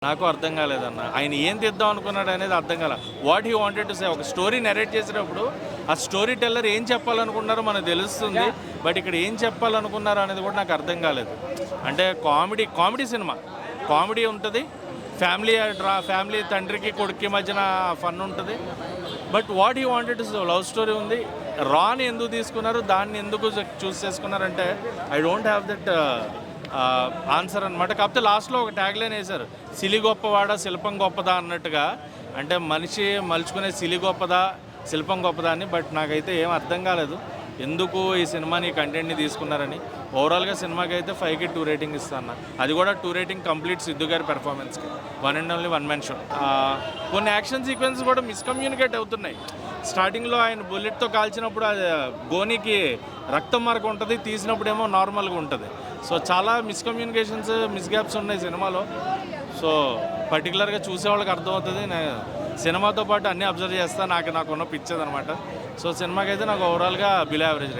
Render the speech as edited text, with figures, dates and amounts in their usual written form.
నాకు అర్థం కాలేదన్న. ఆయన ఏం తీద్దాం అనుకున్నాడు అనేది అర్థం కాల. What he wanted to say, ఒక స్టోరీ నెరేట్ చేసేటప్పుడు ఆ స్టోరీ టెల్లర్ ఏం చెప్పాలనుకున్నారో మనకు తెలుస్తుంది. బట్ ఇక్కడ ఏం చెప్పాలనుకున్నారో అనేది కూడా నాకు అర్థం కాలేదు. అంటే కామెడీ సినిమా, కామెడీ ఉంటుంది, ఫ్యామిలీ తండ్రికి కొడుక్కి మధ్యన ఫన్ ఉంటుంది. But what he wanted to say, love story ఉంది. రాని ఎందుకు తీసుకున్నారు, దాన్ని ఎందుకు చూస్ చేసుకున్నారంటే I don't have that answer అనమాట. కాకపోతే లాస్ట్లో ఒక ట్యాగ్ లైన్ వేశారు, సిలి గొప్పవాడా శిల్పం గొప్పదా అన్నట్టుగా. అంటే మనిషి మలుచుకునే సిలి గొప్పదా శిల్పం గొప్పదా అని. బట్ నాకైతే ఏం అర్థం కాలేదు ఎందుకు ఈ సినిమాని కంటెంట్ని తీసుకున్నారని. ఓవరాల్గా సినిమాకి అయితే 5కి 2 రేటింగ్ ఇస్తాను. అది కూడా 2 రేటింగ్ కంప్లీట్ సిద్ధు గారి పెర్ఫార్మెన్స్కి. One and only one man show. కొన్ని యాక్షన్ సీక్వెన్స్ కూడా మిస్కమ్యూనికేట్ అవుతున్నాయి. స్టార్టింగ్లో ఆయన బుల్లెట్తో కాల్చినప్పుడు అది గోనికి రక్తం మరక ఉంటుంది, తీసినప్పుడు ఏమో నార్మల్గా ఉంటుంది. సో చాలా మిస్కమ్యూనికేషన్స్, మిస్గ్యాప్స్ ఉన్నాయి సినిమాలో. సో పర్టికులర్గా చూసేవాళ్ళకి అర్థమవుతుంది. నేను సినిమాతో పాటు అన్నీ అబ్జర్వ్ చేస్తాను, నాకున్న పిచ్చేది అనమాట. సో సినిమాకి అయితే నాకు ఓవరాల్గా బిలో యావరేజ్ రేటింగ్.